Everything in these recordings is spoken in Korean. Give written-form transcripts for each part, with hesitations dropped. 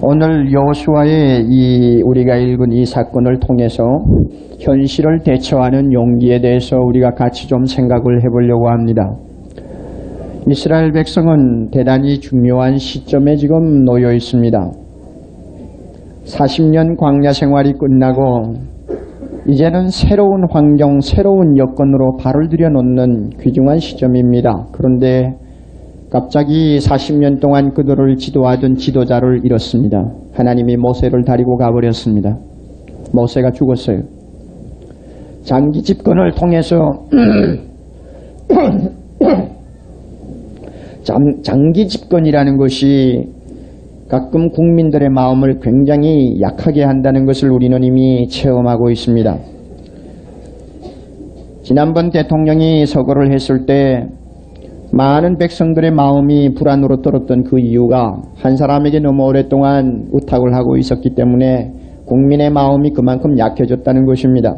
오늘 여호수아의 우리가 읽은 이 사건을 통해서 현실을 대처하는 용기에 대해서 우리가 같이 좀 생각을 해보려고 합니다. 이스라엘 백성은 대단히 중요한 시점에 지금 놓여 있습니다. 40년 광야 생활이 끝나고 이제는 새로운 환경, 새로운 여건으로 발을 들여놓는 귀중한 시점입니다. 그런데 갑자기 40년 동안 그들을 지도하던 지도자를 잃었습니다. 하나님이 모세를 데리고 가버렸습니다. 모세가 죽었어요. 장기 집권을 통해서 장기 집권이라는 것이 가끔 국민들의 마음을 굉장히 약하게 한다는 것을 우리는 이미 체험하고 있습니다. 지난번 대통령이 서거를 했을 때 많은 백성들의 마음이 불안으로 떨었던 그 이유가 한 사람에게 너무 오랫동안 의탁을 하고 있었기 때문에 국민의 마음이 그만큼 약해졌다는 것입니다.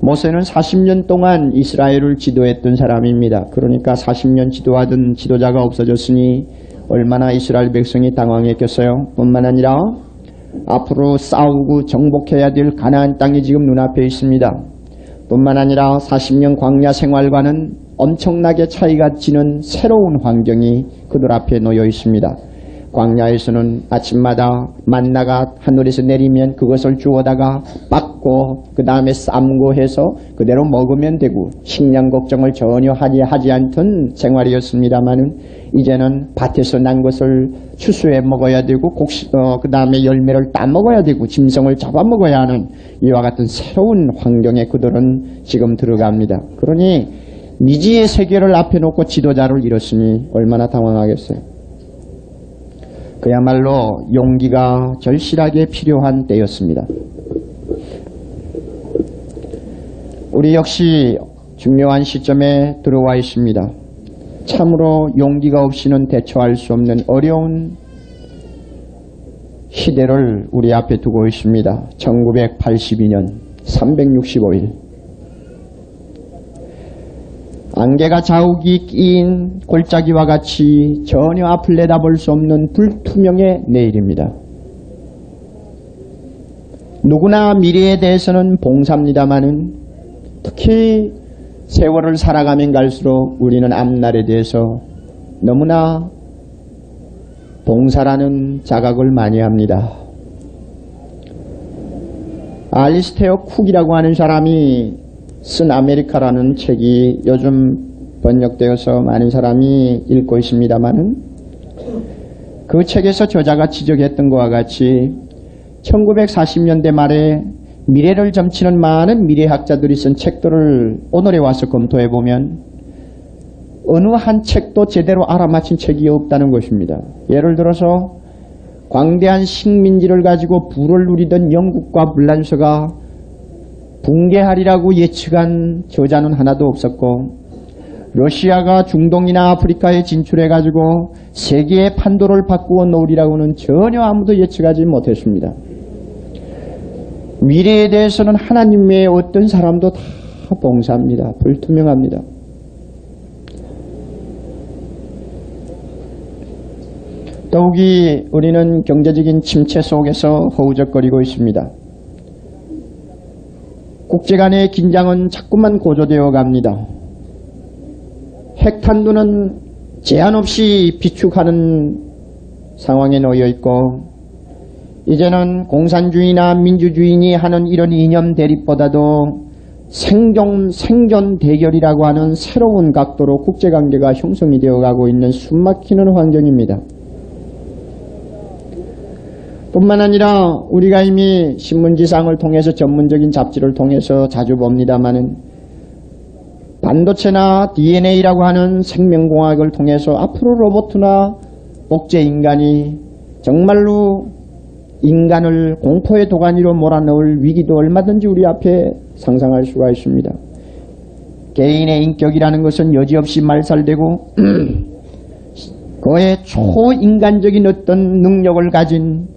모세는 40년 동안 이스라엘을 지도했던 사람입니다. 그러니까 40년 지도하던 지도자가 없어졌으니 얼마나 이스라엘 백성이 당황했겠어요. 뿐만 아니라 앞으로 싸우고 정복해야 될 가나안 땅이 지금 눈앞에 있습니다. 뿐만 아니라 40년 광야 생활과는 엄청나게 차이가 지는 새로운 환경이 그들 앞에 놓여 있습니다. 광야에서는 아침마다 만나가 하늘에서 내리면 그것을 주워다가 빻고 그 다음에 삶고 해서 그대로 먹으면 되고 식량 걱정을 전혀 하지 않던 생활이었습니다마는 이제는 밭에서 난 것을 추수해 먹어야 되고 그 다음에 열매를 따 먹어야 되고 짐승을 잡아먹어야 하는 이와 같은 새로운 환경에 그들은 지금 들어갑니다. 그러니 미지의 세계를 앞에 놓고 지도자를 잃었으니 얼마나 당황하겠어요. 그야말로 용기가 절실하게 필요한 때였습니다. 우리 역시 중요한 시점에 들어와 있습니다. 참으로 용기가 없이는 대처할 수 없는 어려운 시대를 우리 앞에 두고 있습니다. 1982년 365일 안개가 자욱이 끼인 골짜기와 같이 전혀 앞을 내다볼 수 없는 불투명의 내일입니다. 누구나 미래에 대해서는 봉사입니다마는 특히 세월을 살아가면 갈수록 우리는 앞날에 대해서 너무나 봉사라는 자각을 많이 합니다. 알리스테어 쿡이라고 하는 사람이 쓴 아메리카라는 책이 요즘 번역되어서 많은 사람이 읽고 있습니다마는 그 책에서 저자가 지적했던 것과 같이 1940년대 말에 미래를 점치는 많은 미래학자들이 쓴 책들을 오늘에 와서 검토해보면 어느 한 책도 제대로 알아맞힌 책이 없다는 것입니다. 예를 들어서 광대한 식민지를 가지고 부를 누리던 영국과 불란서가 붕괴하리라고 예측한 저자는 하나도 없었고 러시아가 중동이나 아프리카에 진출해가지고 세계의 판도를 바꾸어 놓으리라고는 전혀 아무도 예측하지 못했습니다. 미래에 대해서는 하나님 외에 어떤 사람도 다 봉사합니다. 불투명합니다. 더욱이 우리는 경제적인 침체 속에서 허우적거리고 있습니다. 국제 간의 긴장은 자꾸만 고조되어 갑니다. 핵탄두는 제한 없이 비축하는 상황에 놓여 있고 이제는 공산주의나 민주주의니 하는 이런 이념 대립보다도 생존 대결이라고 하는 새로운 각도로 국제관계가 형성이 되어가고 있는 숨막히는 환경입니다. 뿐만 아니라 우리가 이미 신문지상을 통해서 전문적인 잡지를 통해서 자주 봅니다마는 반도체나 DNA라고 하는 생명공학을 통해서 앞으로 로봇이나 복제인간이 정말로 인간을 공포의 도가니로 몰아넣을 위기도 얼마든지 우리 앞에 상상할 수가 있습니다. 개인의 인격이라는 것은 여지없이 말살되고 그의 초인간적인 어떤 능력을 가진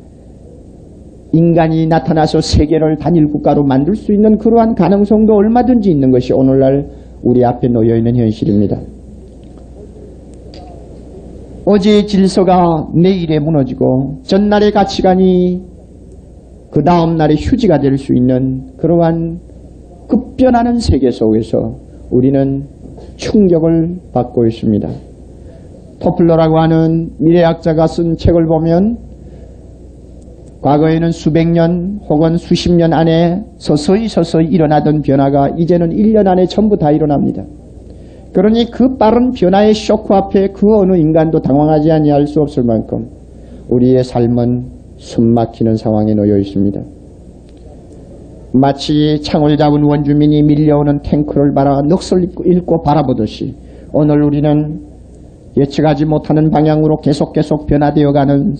인간이 나타나서 세계를 단일 국가로 만들 수 있는 그러한 가능성도 얼마든지 있는 것이 오늘날 우리 앞에 놓여있는 현실입니다. 어제의 질서가 내일에 무너지고 전날의 가치관이 그 다음 날의 휴지가 될 수 있는 그러한 급변하는 세계 속에서 우리는 충격을 받고 있습니다. 토플러라고 하는 미래학자가 쓴 책을 보면 과거에는 수백 년 혹은 수십 년 안에 서서히 일어나던 변화가 이제는 1년 안에 전부 다 일어납니다. 그러니 그 빠른 변화의 쇼크 앞에 그 어느 인간도 당황하지 아니할 수 없을 만큼 우리의 삶은 숨막히는 상황에 놓여 있습니다. 마치 창을 잡은 원주민이 밀려오는 탱크를 바라 넋을 잃고 바라보듯이 오늘 우리는 예측하지 못하는 방향으로 계속 변화되어가는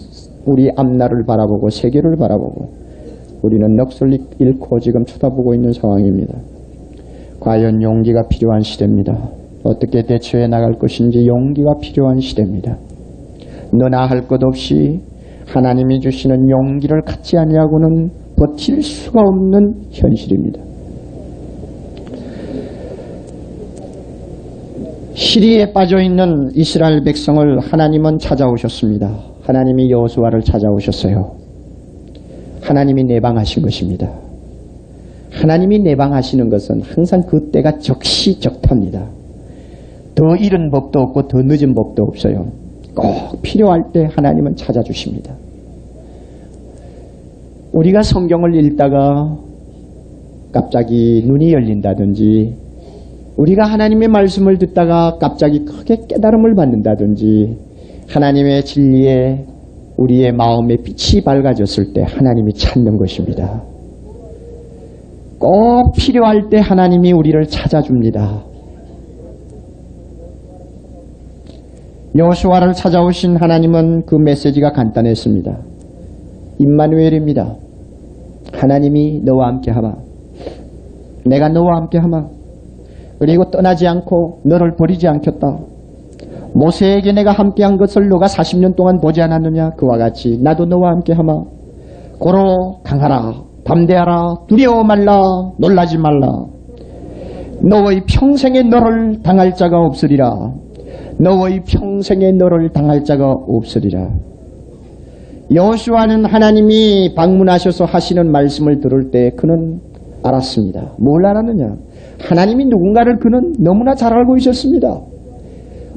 우리 앞날을 바라보고 세계를 바라보고 우리는 넋을 잃고 지금 쳐다보고 있는 상황입니다. 과연 용기가 필요한 시대입니다. 어떻게 대처해 나갈 것인지 용기가 필요한 시대입니다. 너나 할 것 없이 하나님이 주시는 용기를 갖지 아니하고는 버틸 수가 없는 현실입니다. 시리에 빠져있는 이스라엘 백성을 하나님은 찾아오셨습니다. 하나님이 여호수아를 찾아오셨어요. 하나님이 내방하신 것입니다. 하나님이 내방하시는 것은 항상 그때가 적시적답니다. 더 이른 법도 없고 더 늦은 법도 없어요. 꼭 필요할 때 하나님은 찾아주십니다. 우리가 성경을 읽다가 갑자기 눈이 열린다든지 우리가 하나님의 말씀을 듣다가 갑자기 크게 깨달음을 받는다든지 하나님의 진리에 우리의 마음의 빛이 밝아졌을 때 하나님이 찾는 것입니다. 꼭 필요할 때 하나님이 우리를 찾아줍니다. 여호수아를 찾아오신 하나님은 그 메시지가 간단했습니다. 임마누엘입니다. 하나님이 너와 함께하마. 내가 너와 함께하마. 그리고 떠나지 않고 너를 버리지 않겠다. 모세에게 내가 함께한 것을 너가 40년 동안 보지 않았느냐. 그와 같이 나도 너와 함께하마. 고로 강하라. 담대하라. 두려워 말라. 놀라지 말라. 너의 평생에 너를 당할 자가 없으리라. 너의 평생에 너를 당할 자가 없으리라. 여호수아는 하나님이 방문하셔서 하시는 말씀을 들을 때 그는 알았습니다. 뭘 알았느냐? 하나님이 누군가를 그는 너무나 잘 알고 있었습니다.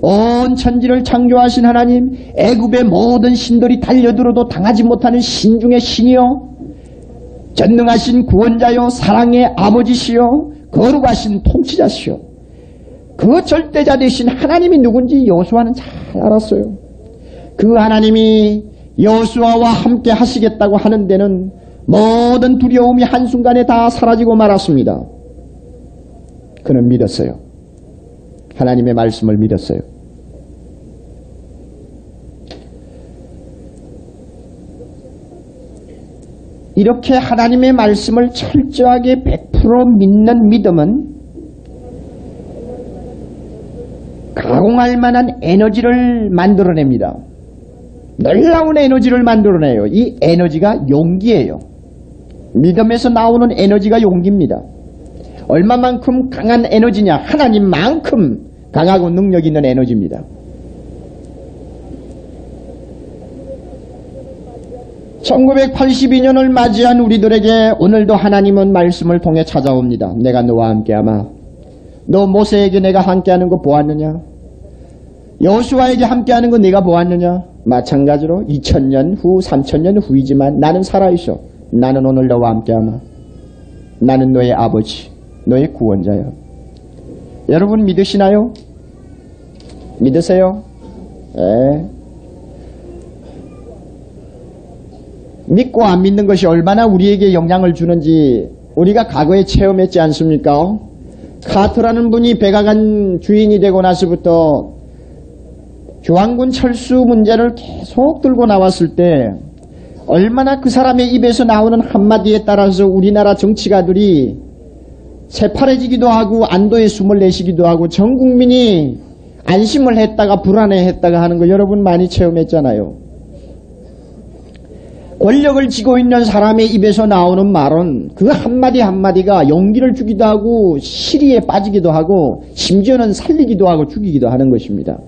온 천지를 창조하신 하나님, 애굽의 모든 신들이 달려들어도 당하지 못하는 신 중의 신이요, 전능하신 구원자요, 사랑의 아버지시요, 거룩하신 통치자시요, 그 절대자 되신 하나님이 누군지 여호수아는 잘 알았어요. 그 하나님이 여호수아와 함께 하시겠다고 하는 데는 모든 두려움이 한순간에 다 사라지고 말았습니다. 그는 믿었어요. 하나님의 말씀을 믿었어요. 이렇게 하나님의 말씀을 철저하게 100% 믿는 믿음은 가공할 만한 에너지를 만들어냅니다. 놀라운 에너지를 만들어내요. 이 에너지가 용기예요. 믿음에서 나오는 에너지가 용기입니다. 얼마만큼 강한 에너지냐? 하나님만큼 강하고 능력 있는 에너지입니다. (1982년을) 맞이한 우리들에게 오늘도 하나님은 말씀을 통해 찾아옵니다. 내가 너와 함께하마. 너 모세에게 내가 함께하는 거 보았느냐? 여호수아에게 함께하는 거 네가 보았느냐? 마찬가지로 2000년 후 3000년 후이지만 나는 살아있어. 나는 오늘 너와 함께하마. 나는 너의 아버지, 너의 구원자야. 여러분 믿으시나요? 믿으세요? 네. 믿고 안 믿는 것이 얼마나 우리에게 영향을 주는지 우리가 과거에 체험했지 않습니까? 카트라는 분이 백악관 주인이 되고 나서부터 중앙군 철수 문제를 계속 들고 나왔을 때 얼마나 그 사람의 입에서 나오는 한마디에 따라서 우리나라 정치가들이 새파래지기도 하고 안도의 숨을 내쉬기도 하고 전 국민이 안심을 했다가 불안해했다가 하는 거 여러분 많이 체험했잖아요. 권력을 쥐고 있는 사람의 입에서 나오는 말은 그 한마디 한마디가 용기를 주기도 하고 시리에 빠지기도 하고 심지어는 살리기도 하고 죽이기도 하는 것입니다.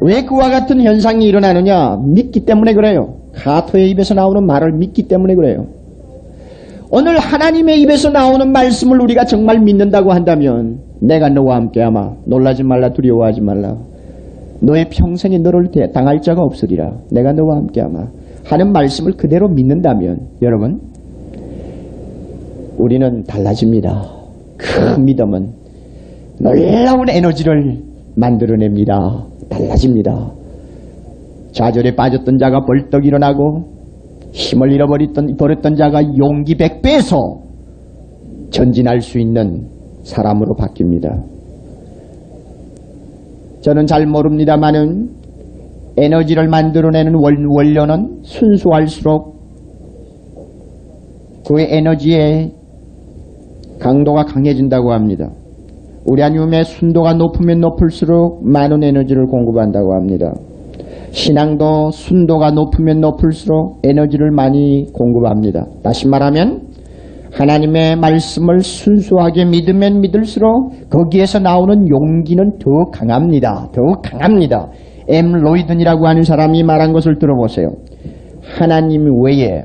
왜 그와 같은 현상이 일어나느냐? 믿기 때문에 그래요. 가토의 입에서 나오는 말을 믿기 때문에 그래요. 오늘 하나님의 입에서 나오는 말씀을 우리가 정말 믿는다고 한다면 내가 너와 함께하마. 놀라지 말라, 두려워하지 말라. 너의 평생에 너를 당할 자가 없으리라. 내가 너와 함께하마. 하는 말씀을 그대로 믿는다면 여러분, 우리는 달라집니다. 그 믿음은 놀라운 에너지를 만들어냅니다. 달라집니다. 좌절에 빠졌던 자가 벌떡 일어나고 힘을 잃어버렸던 자가 용기 100배에서 전진할 수 있는 사람으로 바뀝니다. 저는 잘 모릅니다마는 에너지를 만들어내는 원료는 순수할수록 그의 에너지의 강도가 강해진다고 합니다. 우라늄의 순도가 높으면 높을수록 많은 에너지를 공급한다고 합니다. 신앙도 순도가 높으면 높을수록 에너지를 많이 공급합니다. 다시 말하면 하나님의 말씀을 순수하게 믿으면 믿을수록 거기에서 나오는 용기는 더 강합니다. 더 강합니다. M. 로이든이라고 하는 사람이 말한 것을 들어보세요. 하나님 외에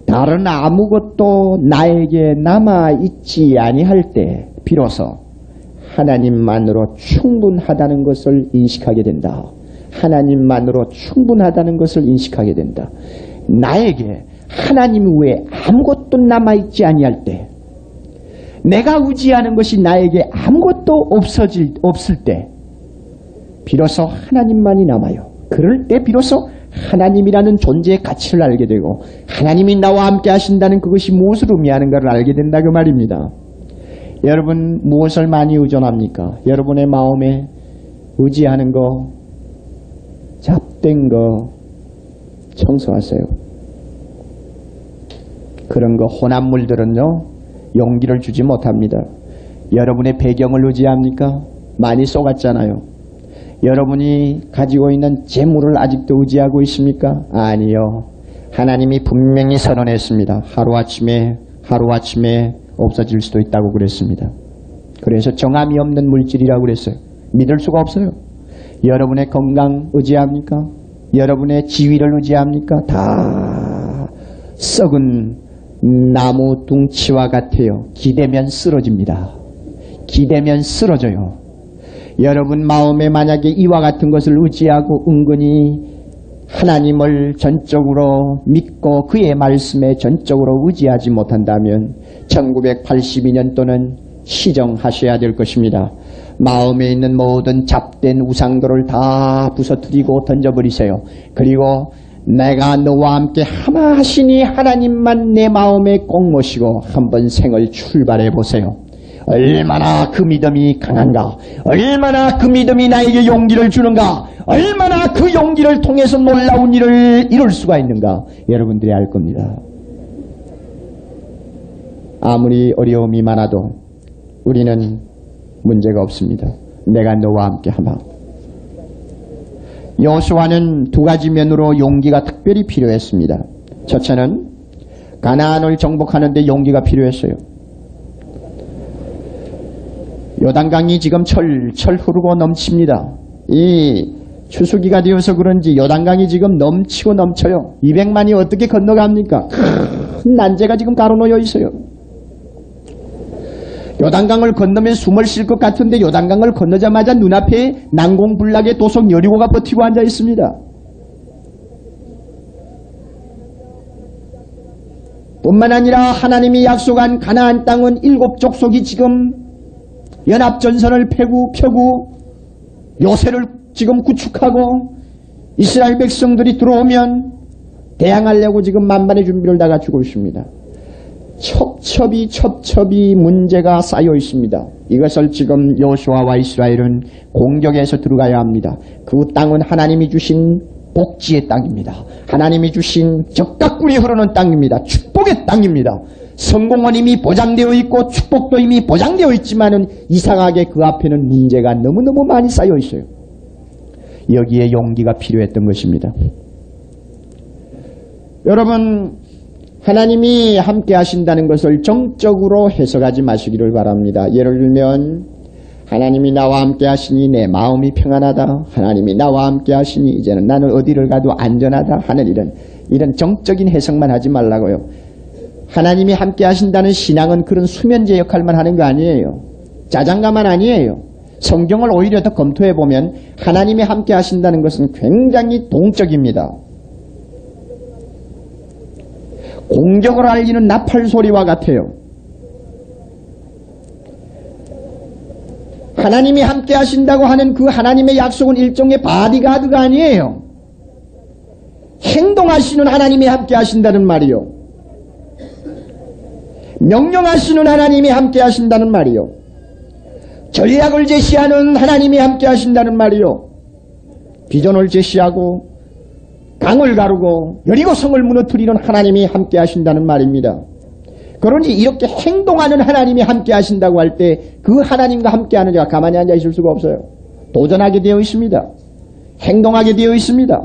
다른 아무것도 나에게 남아있지 아니할 때 비로소 하나님만으로 충분하다는 것을 인식하게 된다. 하나님만으로 충분하다는 것을 인식하게 된다. 나에게 하나님 외에 아무것도 남아있지 아니할 때, 내가 의지하는 것이 나에게 아무것도 없을 때 비로소 하나님만이 남아요. 그럴 때 비로소 하나님이라는 존재의 가치를 알게 되고 하나님이 나와 함께 하신다는 그것이 무엇을 의미하는가를 알게 된다 그 말입니다. 여러분 무엇을 많이 의존합니까? 여러분의 마음에 의지하는 거, 잡된 거 청소하세요. 그런 거 혼합물들은요 용기를 주지 못합니다. 여러분의 배경을 의지합니까? 많이 쏘갔잖아요. 여러분이 가지고 있는 재물을 아직도 의지하고 있습니까? 아니요. 하나님이 분명히 선언했습니다. 하루아침에 없어질 수도 있다고 그랬습니다. 그래서 정함이 없는 물질이라고 그랬어요. 믿을 수가 없어요. 여러분의 건강 의지합니까? 여러분의 지위를 의지합니까? 다 썩은 나무 둥치와 같아요. 기대면 쓰러집니다. 기대면 쓰러져요. 여러분 마음에 만약에 이와 같은 것을 의지하고 은근히 하나님을 전적으로 믿고 그의 말씀에 전적으로 의지하지 못한다면 1982년도는 시정하셔야 될 것입니다. 마음에 있는 모든 잡된 우상들을 다 부서뜨리고 던져버리세요. 그리고 내가 너와 함께 하나 하시니 하나님만 내 마음에 꼭 모시고 한번 생을 출발해 보세요. 얼마나 그 믿음이 강한가, 얼마나 그 믿음이 나에게 용기를 주는가, 얼마나 그 용기를 통해서 놀라운 일을 이룰 수가 있는가 여러분들이 알 겁니다. 아무리 어려움이 많아도 우리는 문제가 없습니다. 내가 너와 함께 하마. 여호수아는 두 가지 면으로 용기가 특별히 필요했습니다. 첫째는 가나안을 정복하는 데 용기가 필요했어요. 요단강이 지금 철철 흐르고 넘칩니다. 이 추수기가 되어서 그런지 요단강이 지금 넘치고 넘쳐요. 200만이 어떻게 건너갑니까? 큰 난제가 지금 가로놓여 있어요. 요단강을 건너면 숨을 쉴 것 같은데 요단강을 건너자마자 눈앞에 난공불락의 도성 여리고가 버티고 앉아 있습니다. 뿐만 아니라 하나님이 약속한 가나안 땅은 7족속이 지금 연합전선을 펴고 요새를 지금 구축하고 이스라엘 백성들이 들어오면 대항하려고 지금 만반의 준비를 다 갖추고 있습니다. 첩첩이 문제가 쌓여 있습니다. 이것을 지금 여호수아와 이스라엘은 공격해서 들어가야 합니다. 그 땅은 하나님이 주신 복지의 땅입니다. 하나님이 주신 적과 꿀이 흐르는 땅입니다. 축복의 땅입니다. 성공은 이미 보장되어 있고 축복도 이미 보장되어 있지만은 이상하게 그 앞에는 문제가 너무너무 많이 쌓여 있어요. 여기에 용기가 필요했던 것입니다. 여러분, 하나님이 함께 하신다는 것을 정적으로 해석하지 마시기를 바랍니다. 예를 들면 하나님이 나와 함께 하시니 내 마음이 평안하다. 하나님이 나와 함께 하시니 이제는 나는 어디를 가도 안전하다 하는 이런 정적인 해석만 하지 말라고요. 하나님이 함께 하신다는 신앙은 그런 수면제 역할만 하는 거 아니에요. 자장가만 아니에요. 성경을 오히려 더 검토해 보면 하나님이 함께 하신다는 것은 굉장히 동적입니다. 공적을 알리는 나팔 소리와 같아요. 하나님이 함께 하신다고 하는 그 하나님의 약속은 일종의 바디가드가 아니에요. 행동하시는 하나님이 함께 하신다는 말이요. 명령하시는 하나님이 함께 하신다는 말이요. 전략을 제시하는 하나님이 함께 하신다는 말이요. 비전을 제시하고 강을 가르고 여리고성을 무너뜨리는 하나님이 함께 하신다는 말입니다. 그러니 이렇게 행동하는 하나님이 함께 하신다고 할 때 그 하나님과 함께 하는 자가 가만히 앉아 있을 수가 없어요. 도전하게 되어 있습니다. 행동하게 되어 있습니다.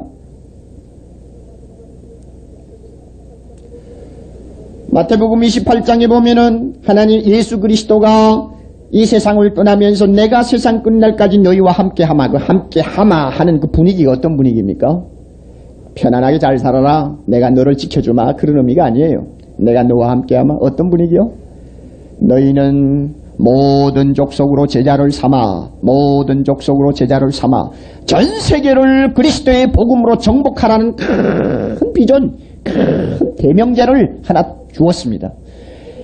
마태복음 28장에 보면은 하나님 예수 그리스도가 이 세상을 떠나면서 내가 세상 끝날까지 너희와 함께하마, 그 함께하마 하는 그 분위기가 어떤 분위기입니까? 편안하게 잘 살아라, 내가 너를 지켜주마, 그런 의미가 아니에요. 내가 너와 함께하마. 어떤 분위기요? 너희는 모든 족속으로 제자를 삼아, 모든 족속으로 제자를 삼아 전 세계를 그리스도의 복음으로 정복하라는 큰 비전, 큰 대명제를 하나 주었습니다.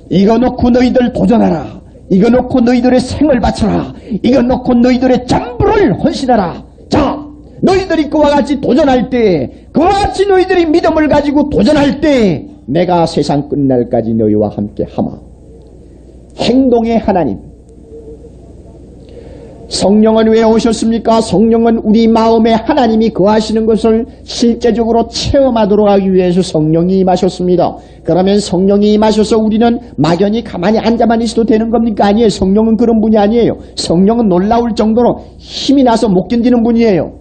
이거 놓고 너희들 도전하라. 이거 놓고 너희들의 생을 바쳐라. 이거 놓고 너희들의 전부를 헌신하라. 자, 너희들이 그와 같이 도전할 때, 그와 같이 너희들이 믿음을 가지고 도전할 때 내가 세상 끝날까지 너희와 함께 하마. 행동의 하나님. 성령은 왜 오셨습니까? 성령은 우리 마음에 하나님이 거하시는 것을 실제적으로 체험하도록 하기 위해서 성령이 임하셨습니다. 그러면 성령이 임하셔서 우리는 막연히 가만히 앉아만 있어도 되는 겁니까? 아니에요. 성령은 그런 분이 아니에요. 성령은 놀라울 정도로 힘이 나서 못 견디는 분이에요.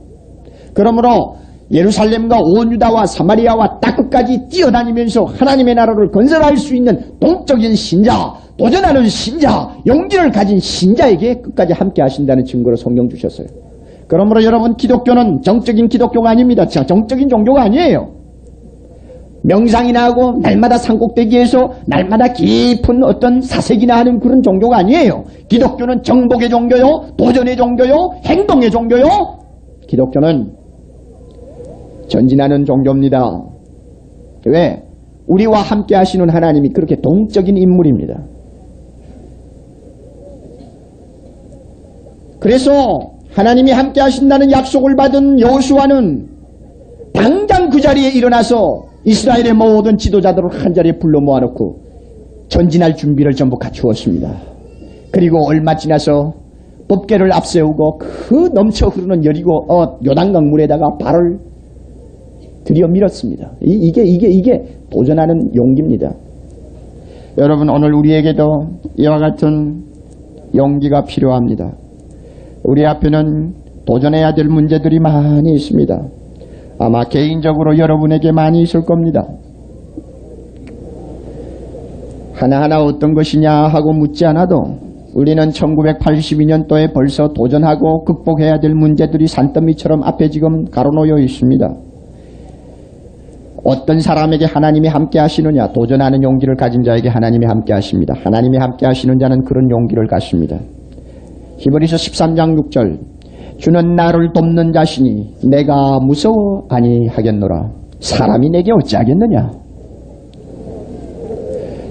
그러므로 예루살렘과 온 유다와 사마리아와 땅끝까지 뛰어다니면서 하나님의 나라를 건설할 수 있는 동적인 신자, 도전하는 신자, 용기를 가진 신자에게 끝까지 함께 하신다는 증거로 성령 주셨어요. 그러므로 여러분, 기독교는 정적인 기독교가 아닙니다. 정적인 종교가 아니에요. 명상이나 하고 날마다 산꼭대기에서 날마다 깊은 어떤 사색이나 하는 그런 종교가 아니에요. 기독교는 정복의 종교요, 도전의 종교요, 행동의 종교요. 기독교는 전진하는 종교입니다. 왜? 우리와 함께 하시는 하나님이 그렇게 동적인 인물입니다. 그래서 하나님이 함께 하신다는 약속을 받은 여호수아는 당장 그 자리에 일어나서 이스라엘의 모든 지도자들을 한자리에 불러 모아놓고 전진할 준비를 전부 갖추었습니다. 그리고 얼마 지나서 법궤를 앞세우고 그 넘쳐 흐르는 여리고 요단강 물에다가 발을 들여 밀었습니다. 이게 도전하는 용기입니다. 여러분, 오늘 우리에게도 이와 같은 용기가 필요합니다. 우리 앞에는 도전해야 될 문제들이 많이 있습니다. 아마 개인적으로 여러분에게 많이 있을 겁니다. 하나하나 어떤 것이냐 하고 묻지 않아도 우리는 1982년도에 벌써 도전하고 극복해야 될 문제들이 산더미처럼 앞에 지금 가로놓여 있습니다. 어떤 사람에게 하나님이 함께 하시느냐? 도전하는 용기를 가진 자에게 하나님이 함께 하십니다. 하나님이 함께 하시는 자는 그런 용기를 갖습니다. 히브리서 13장 6절, 주는 나를 돕는 자시니 내가 무서워 아니하겠노라. 사람이 내게 어찌하겠느냐?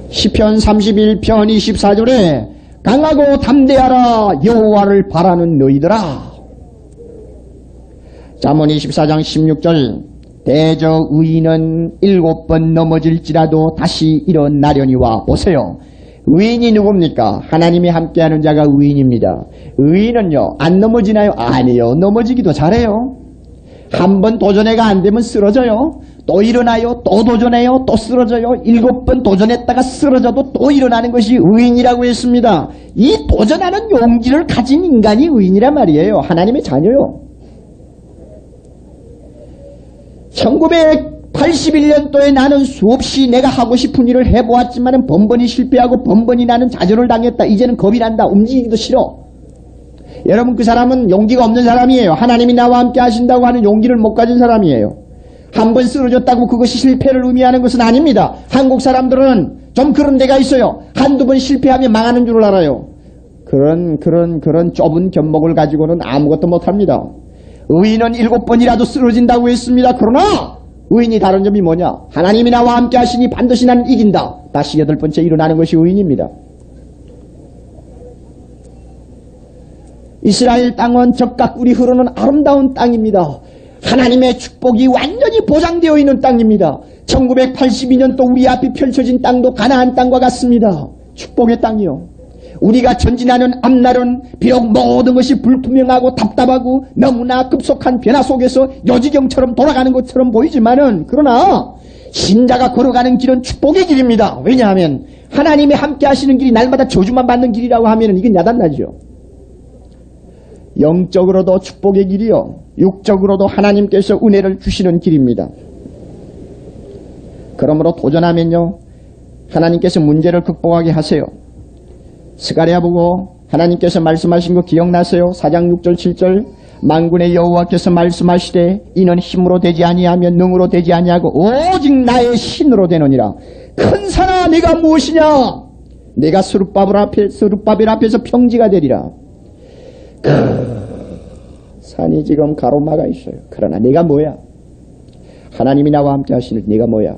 시편 31편 24절에 강하고 담대하라, 여호와를 바라는 너희들아. 잠언 24장 16절, 대저 의인은 7번 넘어질지라도 다시 일어나려니와. 보세요. 의인이 누굽니까? 하나님이 함께하는 자가 의인입니다. 의인은요, 안 넘어지나요? 아니요. 넘어지기도 잘해요. 한 번 도전해가 안 되면 쓰러져요. 또 일어나요. 또 도전해요. 또 쓰러져요. 7번 도전했다가 쓰러져도 또 일어나는 것이 의인이라고 했습니다. 이 도전하는 용기를 가진 인간이 의인이란 말이에요. 하나님의 자녀요. 1981년도에 나는 수없이 내가 하고 싶은 일을 해보았지만 번번이 실패하고 번번이 나는 좌절을 당했다. 이제는 겁이 난다. 움직이기도 싫어. 여러분, 그 사람은 용기가 없는 사람이에요. 하나님이 나와 함께 하신다고 하는 용기를 못 가진 사람이에요. 한 번 쓰러졌다고 그것이 실패를 의미하는 것은 아닙니다. 한국 사람들은 좀 그런 데가 있어요. 한두 번 실패하면 망하는 줄 알아요. 그런 좁은 견목을 가지고는 아무것도 못합니다. 의인은 7번이라도 쓰러진다고 했습니다. 그러나 의인이 다른 점이 뭐냐? 하나님이 나와 함께 하시니 반드시 나는 이긴다. 다시 8번째 일어나는 것이 의인입니다. 이스라엘 땅은 적각 꿀이 흐르는 아름다운 땅입니다. 하나님의 축복이 완전히 보장되어 있는 땅입니다. 1982년도 우리 앞에 펼쳐진 땅도 가나안 땅과 같습니다. 축복의 땅이요. 우리가 전진하는 앞날은 비록 모든 것이 불투명하고 답답하고 너무나 급속한 변화 속에서 요지경처럼 돌아가는 것처럼 보이지만은, 그러나 신자가 걸어가는 길은 축복의 길입니다. 왜냐하면 하나님이 함께 하시는 길이 날마다 저주만 받는 길이라고 하면 이건 야단나죠. 영적으로도 축복의 길이요, 육적으로도 하나님께서 은혜를 주시는 길입니다. 그러므로 도전하면요, 하나님께서 문제를 극복하게 하세요. 스가랴 보고 하나님께서 말씀하신 거 기억나세요? 4장 6절 7절 만군의 여호와께서 말씀하시되 이는 힘으로 되지 아니하며 능으로 되지 아니하고 오직 나의 신으로 되느니라. 큰 산아 내가 무엇이냐? 내가 스룹바벨 앞에서 평지가 되리라. 산이 지금 가로막아 있어요. 그러나 내가 뭐야? 하나님이 나와 함께 하시는 내가 뭐야?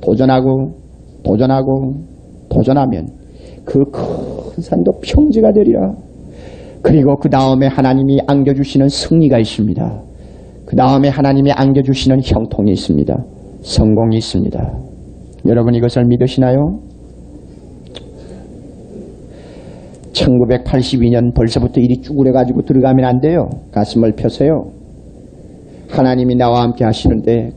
도전하고 도전하면 그 큰 산도 평지가 되리라. 그리고 그 다음에 하나님이 안겨주시는 승리가 있습니다. 그 다음에 하나님이 안겨주시는 형통이 있습니다. 성공이 있습니다. 여러분 이것을 믿으시나요? 1982년 벌써부터 일이 쭈그려가지고 들어가면 안 돼요. 가슴을 펴세요. 하나님이 나와 함께 하시는데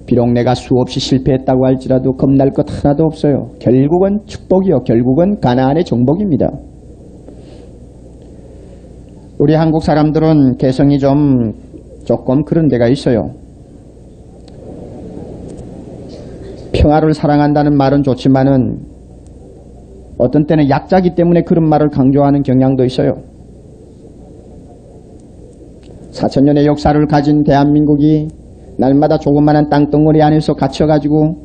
비록 내가 수없이 실패했다고 할지라도 겁날 것 하나도 없어요. 결국은 축복이요. 결국은 가나안의 정복입니다. 우리 한국 사람들은 개성이 조금 그런 데가 있어요. 평화를 사랑한다는 말은 좋지만은 어떤 때는 약자기 때문에 그런 말을 강조하는 경향도 있어요. 4,000년의 역사를 가진 대한민국이 날마다 조그마한 땅덩어리 안에서 갇혀가지고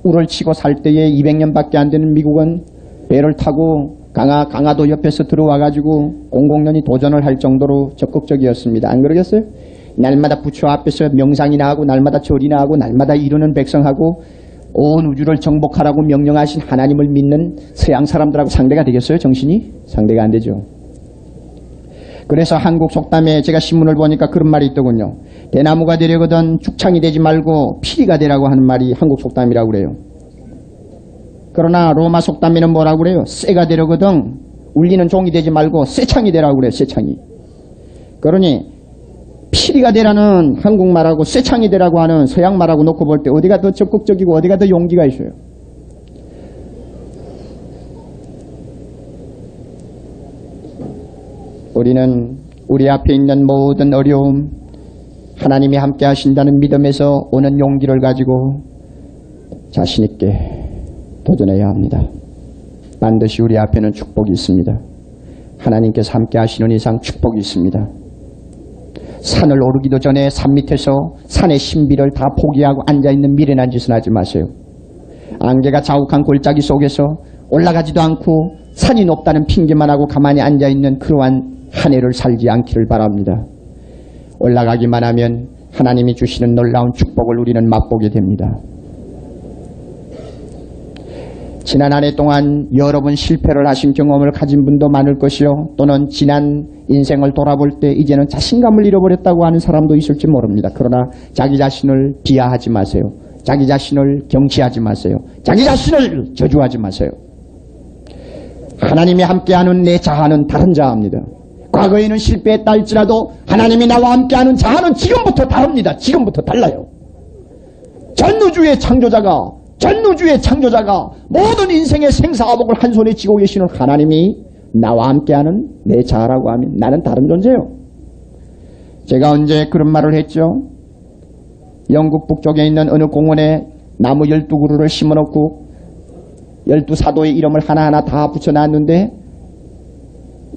울을 치고 살 때에 200년밖에 안 되는 미국은 배를 타고 강화도 옆에서 들어와가지고 공공연히 도전을 할 정도로 적극적이었습니다. 안 그러겠어요? 날마다 부처 앞에서 명상이나 하고 날마다 절이나 하고 날마다 이루는 백성하고 온 우주를 정복하라고 명령하신 하나님을 믿는 서양 사람들하고 상대가 되겠어요? 정신이? 상대가 안 되죠. 그래서 한국 속담에 제가 신문을 보니까 그런 말이 있더군요. 대나무가 되려거든 죽창이 되지 말고 피리가 되라고 하는 말이 한국 속담이라고 그래요. 그러나 로마 속담에는 뭐라고 그래요? 쇠가 되려거든 울리는 종이 되지 말고 쇠창이 되라고 그래요. 쇠창이. 그러니 피리가 되라는 한국말하고 쇠창이 되라고 하는 서양말하고 놓고 볼 때 어디가 더 적극적이고 어디가 더 용기가 있어요? 우리는 우리 앞에 있는 모든 어려움, 하나님이 함께 하신다는 믿음에서 오는 용기를 가지고 자신 있게 도전해야 합니다. 반드시 우리 앞에는 축복이 있습니다. 하나님께서 함께 하시는 이상 축복이 있습니다. 산을 오르기도 전에 산 밑에서 산의 신비를 다 포기하고 앉아있는 미련한 짓은 하지 마세요. 안개가 자욱한 골짜기 속에서 올라가지도 않고 산이 높다는 핑계만 하고 가만히 앉아있는 그러한 한 해를 살지 않기를 바랍니다. 올라가기만 하면 하나님이 주시는 놀라운 축복을 우리는 맛보게 됩니다. 지난 한 해 동안 여러 번 실패를 하신 경험을 가진 분도 많을 것이요. 또는 지난 인생을 돌아볼 때 이제는 자신감을 잃어버렸다고 하는 사람도 있을지 모릅니다. 그러나 자기 자신을 비하하지 마세요. 자기 자신을 경시하지 마세요. 자기 자신을 저주하지 마세요. 하나님이 함께하는 내 자아는 다른 자아입니다. 과거에는 실패했다 할지라도 하나님이 나와 함께하는 자아는 지금부터 다릅니다. 지금부터 달라요. 전 우주의 창조자가 모든 인생의 생사화복을 한 손에 쥐고 계시는 하나님이 나와 함께하는 내 자아라고 하면 나는 다른 존재요. 제가 언제 그런 말을 했죠? 영국 북쪽에 있는 어느 공원에 나무 12그루를 심어놓고 12사도의 이름을 하나하나 다 붙여놨는데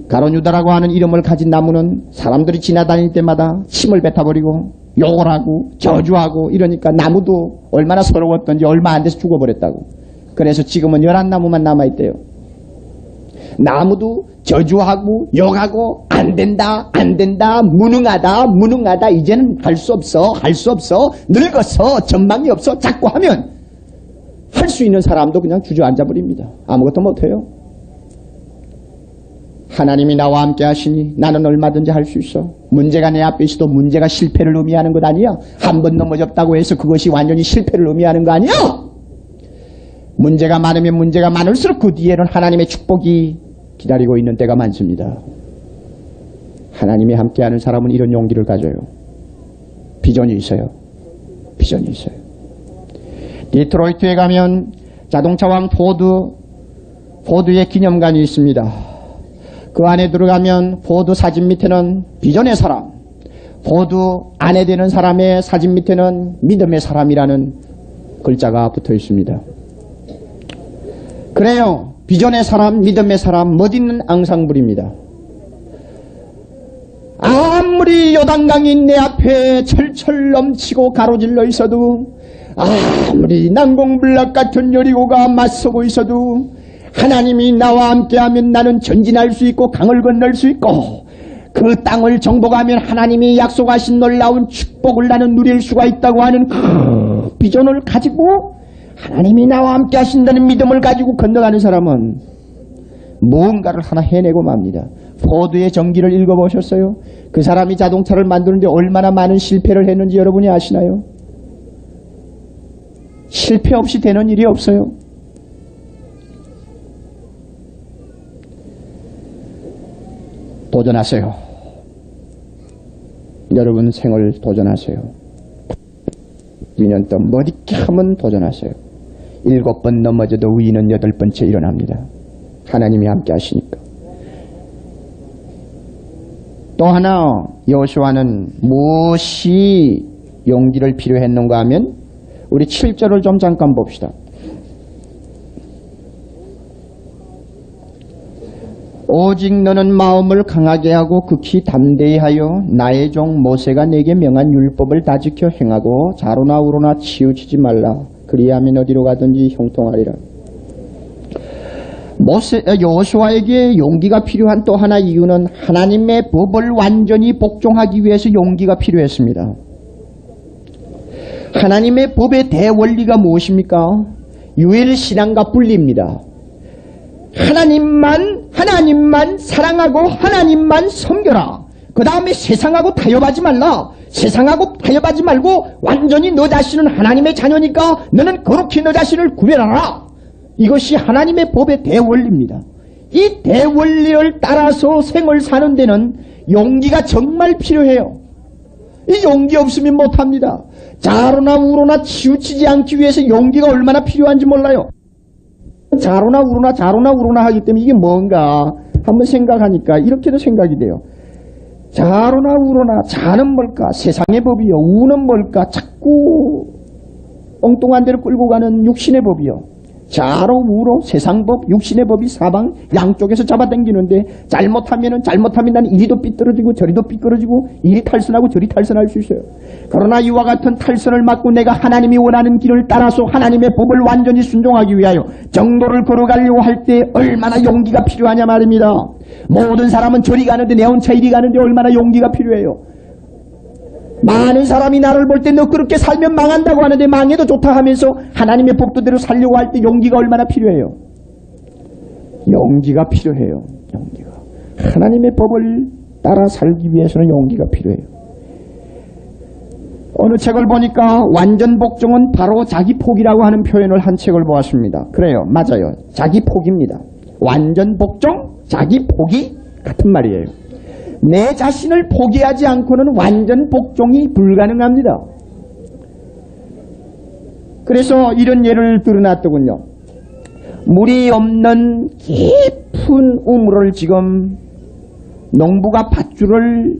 가론유다라고 하는 이름을 가진 나무는 사람들이 지나다닐 때마다 침을 뱉어버리고 욕을 하고 저주하고 이러니까 나무도 얼마나 서러웠던지 얼마 안 돼서 죽어버렸다고. 그래서 지금은 11나무만 남아있대요. 나무도 저주하고 욕하고 안 된다 무능하다 이제는 할 수 없어 늙었어 전망이 없어 자꾸 하면 할 수 있는 사람도 그냥 주저앉아버립니다. 아무것도 못해요. 하나님이 나와 함께 하시니 나는 얼마든지 할 수 있어. 문제가 내 앞에 있어도 문제가 실패를 의미하는 것 아니야. 한 번 넘어졌다고 해서 그것이 완전히 실패를 의미하는 거 아니야. 문제가 많으면 문제가 많을수록 그 뒤에는 하나님의 축복이 기다리고 있는 때가 많습니다. 하나님이 함께하는 사람은 이런 용기를 가져요. 비전이 있어요. 비전이 있어요. 디트로이트에 가면 자동차왕 포드의 기념관이 있습니다. 그 안에 들어가면 포드 사진 밑에는 비전의 사람, 포드 아내 되는 사람의 사진 밑에는 믿음의 사람이라는 글자가 붙어 있습니다. 그래요. 비전의 사람, 믿음의 사람, 멋있는 앙상블입니다. 아무리 요단강이 내 앞에 철철 넘치고 가로질러 있어도, 아무리 난공불락 같은 여리고가 맞서고 있어도 하나님이 나와 함께하면 나는 전진할 수 있고 강을 건널 수 있고 그 땅을 정복하면 하나님이 약속하신 놀라운 축복을 나는 누릴 수가 있다고 하는 그 비전을 가지고 하나님이 나와 함께 하신다는 믿음을 가지고 건너가는 사람은 무언가를 하나 해내고 맙니다. 포드의 전기를 읽어보셨어요? 그 사람이 자동차를 만드는데 얼마나 많은 실패를 했는지 여러분이 아시나요? 실패 없이 되는 일이 없어요. 도전하세요. 여러분 생을 도전하세요. 2년 동안 멋있게 하면 도전하세요. 7번 넘어져도 의인은 8번째 일어납니다. 하나님이 함께 하시니까. 또 하나 여호수아는 무엇이 용기를 필요했는가 하면 우리 7절을 좀 잠깐 봅시다. 오직 너는 마음을 강하게 하고 극히 담대히 하여 나의 종 모세가 내게 명한 율법을 다 지켜 행하고 좌로나 우로나 치우치지 말라. 그리하면 어디로 가든지 형통하리라. 여호수아에게 용기가 필요한 또 하나 이유는 하나님의 법을 완전히 복종하기 위해서 용기가 필요했습니다. 하나님의 법의 대원리가 무엇입니까? 유일신앙과 분리입니다. 하나님만 사랑하고 하나님만 섬겨라. 그 다음에 세상하고 타협하지 말라. 세상하고 타협하지 말고 완전히 너 자신은 하나님의 자녀니까 너는 거룩히 너 자신을 구별하라. 이것이 하나님의 법의 대원리입니다. 이 대원리를 따라서 생을 사는 데는 용기가 정말 필요해요. 이 용기 없으면 못합니다. 좌로나 우로나 치우치지 않기 위해서 용기가 얼마나 필요한지 몰라요. 좌로나 우로나 하기 때문에 이게 뭔가 한번 생각하니까 이렇게도 생각이 돼요. 좌로나 우로나, 좌는 뭘까? 세상의 법이요. 우는 뭘까? 자꾸 엉뚱한 데로 끌고 가는 육신의 법이요. 좌로 우로 세상법, 육신의 법이 사방 양쪽에서 잡아당기는데 잘못하면 나는 이리도 삐뚤어지고 저리도 삐뚤어지고 이리 탈선하고 저리 탈선할 수 있어요. 그러나 이와 같은 탈선을 막고 내가 하나님이 원하는 길을 따라서 하나님의 법을 완전히 순종하기 위하여 정도를 걸어가려고 할 때 얼마나 용기가 필요하냐 말입니다. 모든 사람은 저리 가는데 내 혼자 이리 가는데 얼마나 용기가 필요해요. 많은 사람이 나를 볼 때 너 그렇게 살면 망한다고 하는데 망해도 좋다 하면서 하나님의 법도대로 살려고 할 때 용기가 얼마나 필요해요. 용기가 필요해요. 용기가. 하나님의 법을 따라 살기 위해서는 용기가 필요해요. 어느 책을 보니까 완전 복종은 바로 자기 포기라고 하는 표현을 한 책을 보았습니다. 그래요. 맞아요. 자기 포기입니다. 완전 복종, 자기 포기 같은 말이에요. 내 자신을 포기하지 않고는 완전 복종이 불가능합니다. 그래서 이런 예를 들어놨더군요. 물이 없는 깊은 우물을 지금 농부가 밧줄을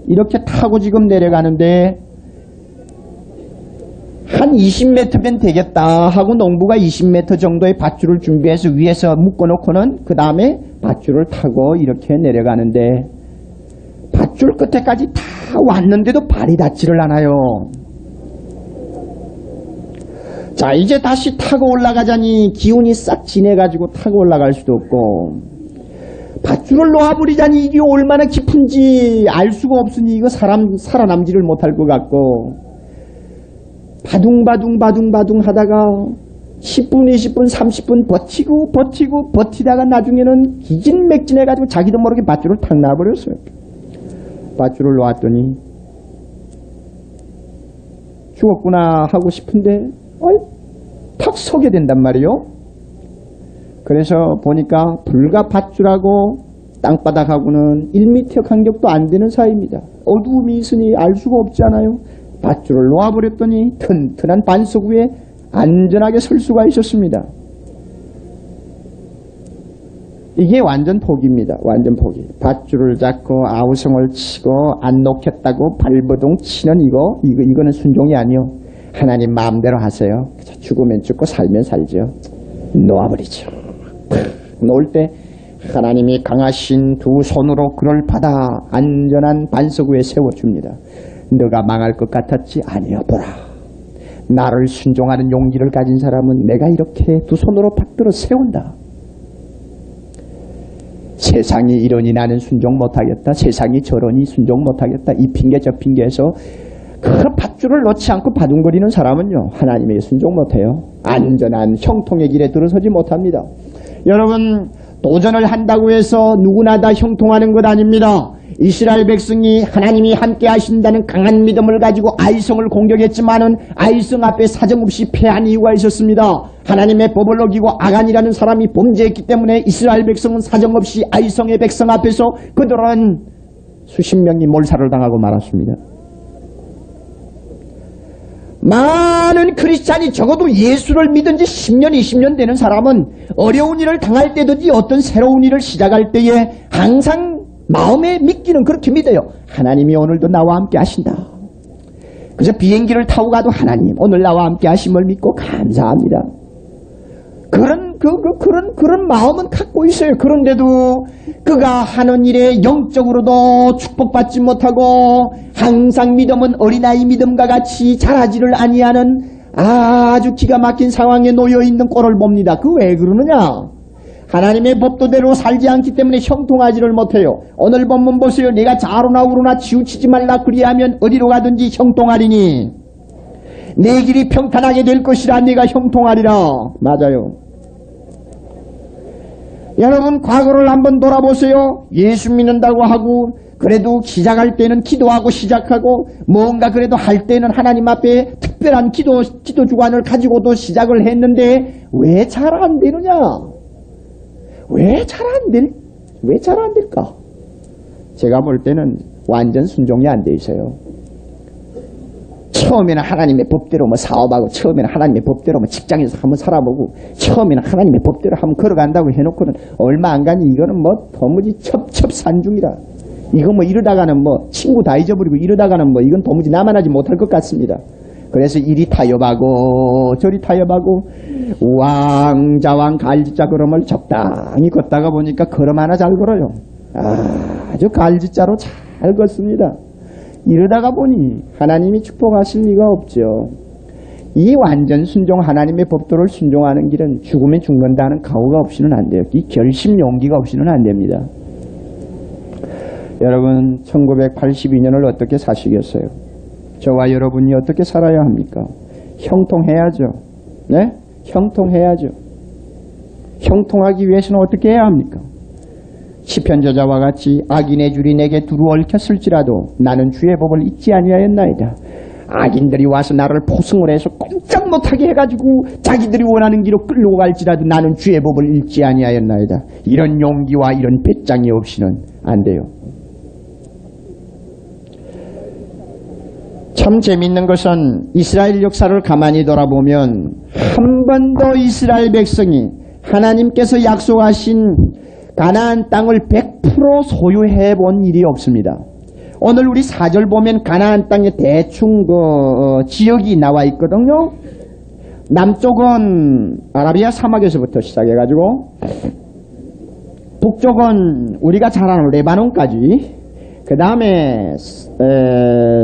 이렇게 타고 지금 내려가는데 한 20m면 되겠다 하고 농부가 20m 정도의 밧줄을 준비해서 위에서 묶어놓고는 그 다음에 밧줄을 타고 이렇게 내려가는데 밧줄 끝에까지 다 왔는데도 발이 닿지를 않아요. 자, 이제 다시 타고 올라가자니 기운이 싹 지내가지고 타고 올라갈 수도 없고, 밧줄을 놓아버리자니 이게 얼마나 깊은지 알 수가 없으니 이거 살아남지를 못할 것 같고, 바둥바둥 하다가 10분, 20분, 30분 버티다가 나중에는 기진맥진해가지고 자기도 모르게 밧줄을 탁 놔버렸어요. 밧줄을 놓았더니 죽었구나 하고 싶은데 탁 서게 된단 말이에요. 그래서 보니까 불과 밧줄하고 땅바닥하고는 1m 간격도 안 되는 사이입니다. 어두움이 있으니 알 수가 없지 않아요. 밧줄을 놓아버렸더니 튼튼한 반석 위에 안전하게 설 수가 있었습니다. 이게 완전 포기입니다. 완전 포기. 밧줄을 잡고 아우성을 치고 안 놓겠다고 발버둥 치는 이거는 순종이 아니요. 하나님 마음대로 하세요. 죽으면 죽고 살면 살죠. 놓아버리죠. 놓을 때 하나님이 강하신 두 손으로 그를 받아 안전한 반석 위에 세워줍니다. 너가 망할 것 같았지? 아니여, 보라. 나를 순종하는 용기를 가진 사람은 내가 이렇게 두 손으로 받들어 세운다. 세상이 이러니 나는 순종 못하겠다. 세상이 저러니 순종 못하겠다. 이 핑계 저 핑계에서 그 밧줄을 놓지 않고 바둥거리는 사람은요, 하나님에게 순종 못해요. 안전한 형통의 길에 들어서지 못합니다. 여러분, 도전을 한다고 해서 누구나 다 형통하는 것 아닙니다. 이스라엘 백성이 하나님이 함께 하신다는 강한 믿음을 가지고 아이성을 공격했지만은 아이성 앞에 사정없이 패한 이유가 있었습니다. 하나님의 법을 어기고 아간이라는 사람이 범죄했기 때문에 이스라엘 백성은 사정없이 아이성의 백성 앞에서 그들은 수십 명이 몰살을 당하고 말았습니다. 많은 크리스찬이 적어도 예수를 믿은 지 10년, 20년 되는 사람은 어려운 일을 당할 때든지 어떤 새로운 일을 시작할 때에 항상 마음에 믿기는 그렇게 믿어요. 하나님이 오늘도 나와 함께 하신다. 그래서 비행기를 타고 가도 하나님 오늘 나와 함께 하심을 믿고 감사합니다. 그런 마음은 갖고 있어요. 그런데도 그가 하는 일에 영적으로도 축복받지 못하고 항상 믿음은 어린아이 믿음과 같이 자라지를 아니하는 아주 기가 막힌 상황에 놓여있는 꼴을 봅니다. 그 왜 그러느냐? 하나님의 법도대로 살지 않기 때문에 형통하지를 못해요. 오늘 본문 보세요. 내가 좌로나 우로나 치우치지 말라 그리하면 어디로 가든지 형통하리니 내 길이 평탄하게 될 것이라 내가 형통하리라. 맞아요. 여러분, 과거를 한번 돌아보세요. 예수 믿는다고 하고 그래도 시작할 때는 기도하고 시작하고 뭔가 그래도 할 때는 하나님 앞에 특별한 기도 주관을 가지고도 시작을 했는데 왜 잘 안 되느냐? 왜 잘 안 될까? 제가 볼 때는 완전 순종이 안 돼 있어요. 처음에는 하나님의 법대로 사업하고, 처음에는 하나님의 법대로 직장에서 한번 살아보고, 처음에는 하나님의 법대로 한번 걸어간다고 해놓고는 얼마 안 가니 이거는 도무지 첩첩산중이라. 이거 이러다가는 친구 다 잊어버리고 이러다가는 이건 도무지 남아나지 못할 것 같습니다. 그래서 이리 타협하고 저리 타협하고 우왕좌왕 갈지자 걸음을 적당히 걷다가 보니까 걸음 하나 잘 걸어요. 아주 갈지자로 잘 걷습니다. 이러다가 보니 하나님이 축복하실 리가 없죠. 이 완전 순종, 하나님의 법도를 순종하는 길은 죽으면 죽는다는 각오가 없이는 안 돼요. 이 결심 용기가 없이는 안 됩니다. 여러분, 1982년을 어떻게 사시겠어요? 저와 여러분이 어떻게 살아야 합니까? 형통해야죠. 네? 형통해야죠. 형통하기 위해서는 어떻게 해야 합니까? 시편 저자와 같이 악인의 줄이 내게 두루 얽혔을지라도 나는 주의 법을 잊지 아니하였나이다. 악인들이 와서 나를 포승을 해서 꼼짝 못하게 해가지고 자기들이 원하는 길로 끌고 갈지라도 나는 주의 법을 잊지 아니하였나이다. 이런 용기와 이런 배짱이 없이는 안 돼요. 참 재밌는 것은 이스라엘 역사를 가만히 돌아보면 한 번도 이스라엘 백성이 하나님께서 약속하신 가나안 땅을 100% 소유해 본 일이 없습니다. 오늘 우리 4절 보면 가나안 땅에 대충 지역이 나와 있거든요. 남쪽은 아라비아 사막에서부터 시작해가지고 북쪽은 우리가 잘 아는 레바논까지, 그 다음에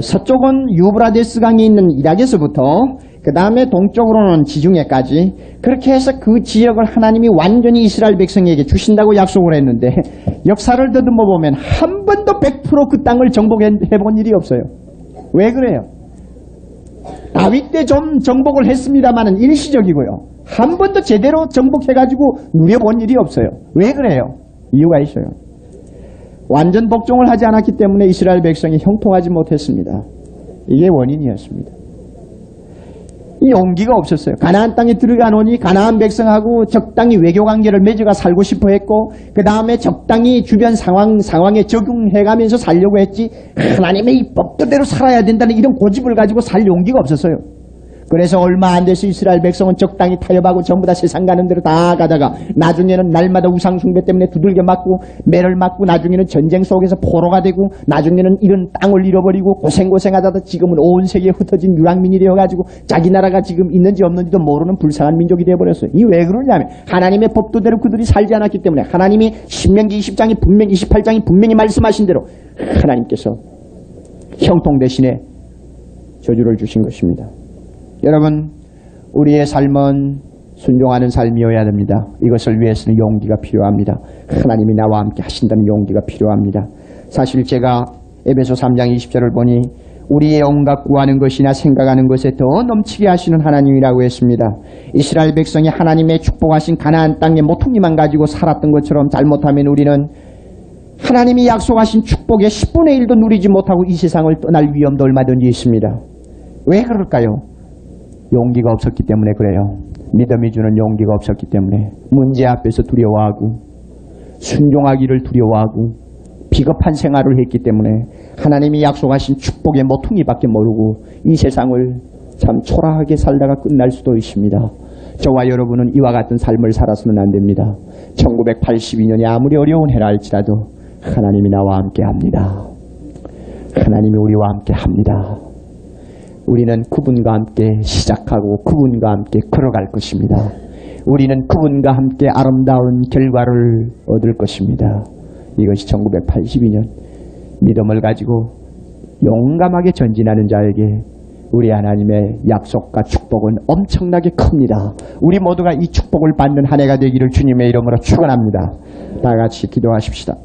서쪽은 유브라데스 강이 있는 이락에서부터 그 다음에 동쪽으로는 지중해까지, 그렇게 해서 그 지역을 하나님이 완전히 이스라엘 백성에게 주신다고 약속을 했는데 역사를 더듬어 보면 한 번도 100% 그 땅을 정복해 본 일이 없어요. 왜 그래요? 다윗 때 좀 정복을 했습니다마는 일시적이고요. 한 번도 제대로 정복해가지고 누려본 일이 없어요. 왜 그래요? 이유가 있어요. 완전 복종을 하지 않았기 때문에 이스라엘 백성이 형통하지 못했습니다. 이게 원인이었습니다. 이 용기가 없었어요. 가나안 땅에 들어가노니 가나안 백성하고 적당히 외교관계를 맺어가 살고 싶어 했고, 그 다음에 적당히 주변 상황에 적용해가면서 살려고 했지, 하나님의 이 법도대로 살아야 된다는 이런 고집을 가지고 살 용기가 없었어요. 그래서 얼마 안 돼서 이스라엘 백성은 적당히 타협하고 전부 다 세상 가는 대로 다 가다가 나중에는 날마다 우상 숭배 때문에 두들겨 맞고 매를 맞고, 나중에는 전쟁 속에서 포로가 되고, 나중에는 이런 땅을 잃어버리고 고생하다가 지금은 온 세계에 흩어진 유랑민이 되어가지고 자기 나라가 지금 있는지 없는지도 모르는 불쌍한 민족이 되어버렸어요. 이 왜 그러냐면 하나님의 법도대로 그들이 살지 않았기 때문에. 하나님이 신명기 20장이 분명히 28장이 분명히 말씀하신 대로 하나님께서 형통 대신에 저주를 주신 것입니다. 여러분, 우리의 삶은 순종하는 삶이어야 됩니다. 이것을 위해서는 용기가 필요합니다. 하나님이 나와 함께 하신다는 용기가 필요합니다. 사실 제가 에베소 3장 20절을 보니 우리의 온갖 구하는 것이나 생각하는 것에 더 넘치게 하시는 하나님이라고 했습니다. 이스라엘 백성이 하나님의 축복하신 가나안 땅의 모퉁이만 가지고 살았던 것처럼 잘못하면 우리는 하나님이 약속하신 축복의 10분의 1도 누리지 못하고 이 세상을 떠날 위험도 얼마든지 있습니다. 왜 그럴까요? 용기가 없었기 때문에 그래요. 믿음이 주는 용기가 없었기 때문에. 문제 앞에서 두려워하고 순종하기를 두려워하고 비겁한 생활을 했기 때문에 하나님이 약속하신 축복의 모퉁이밖에 모르고 이 세상을 참 초라하게 살다가 끝날 수도 있습니다. 저와 여러분은 이와 같은 삶을 살아서는 안 됩니다. 1982년이 아무리 어려운 해라 할지라도 하나님이 나와 함께 합니다. 하나님이 우리와 함께 합니다. 우리는 그분과 함께 시작하고 그분과 함께 걸어갈 것입니다. 우리는 그분과 함께 아름다운 결과를 얻을 것입니다. 이것이 1982년 믿음을 가지고 용감하게 전진하는 자에게 우리 하나님의 약속과 축복은 엄청나게 큽니다. 우리 모두가 이 축복을 받는 한 해가 되기를 주님의 이름으로 축원합니다. 다 같이 기도하십시다.